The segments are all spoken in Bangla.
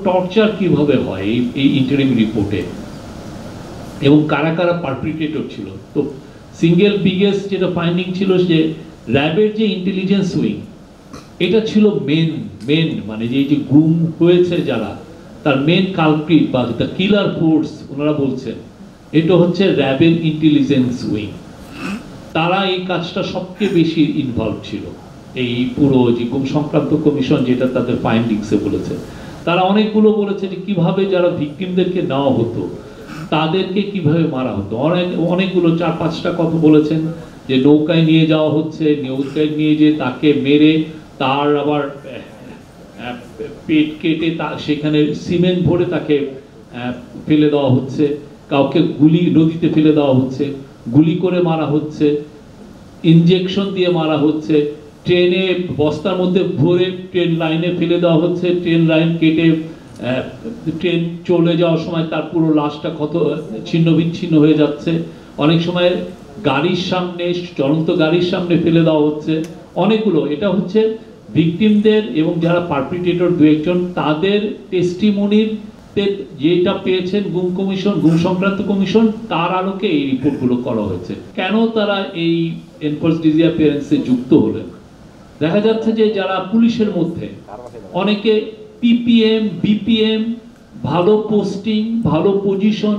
টর্চার কিভাবে হয় এই ইন্টারিম রিপোর্টে এবং কারা কারা পারপিট্রেটর ছিল। তো সিঙ্গেল বিগেস্ট যেটা ফাইন্ডিং ছিল যে র্যাবের যে ইন্টেলিজেন্স উইং, এটা ছিল মেন মানে যে গুম হয়েছে যারা, তার মেন কালপ্রিট বা দ্য কিলার ফোর্স ওনারা বলছেন এটা হচ্ছে র্যাবের ইন্টেলিজেন্স উইং। তারা এই কাজটা সবচেয়ে বেশি ইনভলভ ছিল। এই পুরো যে গুম সংক্রান্ত কমিশন যেটা তাদের ফাইন্ডিংসে বলেছে, তারা অনেকগুলো বলেছে যে কিভাবে যারা ভিকটিমদেরকে নেওয়া হতো তাদেরকে কিভাবে মারা হতো। অনেকগুলো 4-5টা কথা বলেছেন যে নৌকায় নিয়ে যাওয়া হচ্ছে, নৌকায় নিয়ে যেয়ে তাকে মেরে তার আবার পেট কেটে সেখানে সিমেন্ট ভরে তাকে ফেলে দেওয়া হচ্ছে, কাউকে নদীতে ফেলে দেওয়া হচ্ছে, গুলি করে মারা হচ্ছে, ইনজেকশন দিয়ে মারা হচ্ছে, ট্রেনে বস্তার মধ্যে ভরে ট্রেন লাইনে ফেলে দেওয়া হচ্ছে, ট্রেন লাইন কেটে ট্রেন চলে যাওয়ার সময় তার পুরো লাশটা ছিন্ন বিচ্ছিন্ন হয়ে যাচ্ছে, অনেক সময় গাড়ির সামনে, চলন্ত গাড়ির সামনে ফেলে দেওয়া হচ্ছে। অনেকগুলো এটা হচ্ছে ভিকটিমদের এবং যারা পারপিট্রেটর দু একজন তাদের টেস্টিমনির যেটা পেয়েছেন গুম সংক্রান্ত কমিশন, তার আলোকে এই রিপোর্টগুলো করা হয়েছে। কেন তারা এই এনফোর্স ডিসঅ্যাপিয়ারেন্সে যুক্ত হলেন? দেখা যাচ্ছে যে যারা পুলিশের মধ্যে অনেকে পিপিএম বিপিএম, ভালো পোস্টিং, ভালো পজিশন,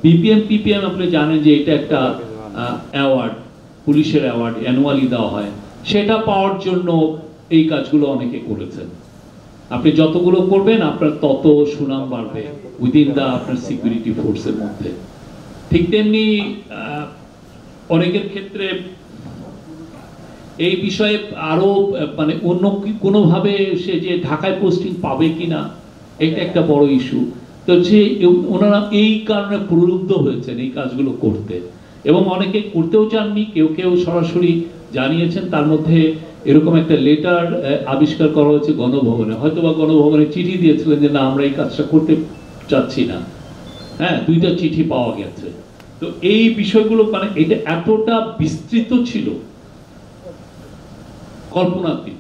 পিপিএম আপনি জানেন যে এটা একটা অ্যাওয়ার্ড, পুলিশের অ্যাওয়ার্ড অ্যানুয়ালি দেওয়া হয়, সেটা পাওয়ার জন্য এই কাজগুলো অনেকে করেছেন। আপনি যতগুলো করবেন আপনার তত সুনাম বাড়বে উইদিন দা আপনার সিকিউরিটি ফোর্সের মধ্যে। ঠিক তেমনি অনেকের ক্ষেত্রে এই বিষয়ে আরো মানে অন্য কোনোভাবে সে যে ঢাকায় পোস্টিং পাবে কিনা এটা একটা বড় ইস্যু। তো যে ওনারা এই কারণে প্রলুব্ধ হয়েছেন এই কাজগুলো করতে, এবং অনেকে করতেও চাননি, কেউ সরাসরি জানিয়েছেন। তার মধ্যে এরকম একটা লেটার আবিষ্কার করা হয়েছে গণভবনে, হয়তোবা গণভবনে চিঠি দিয়েছিলেন যে না আমরা এই কাজটা করতে চাচ্ছি না। হ্যাঁ, 2টা চিঠি পাওয়া গেছে। তো এই বিষয়গুলো মানে এটা এতটা বিস্তৃত ছিল কল্পনাতীত।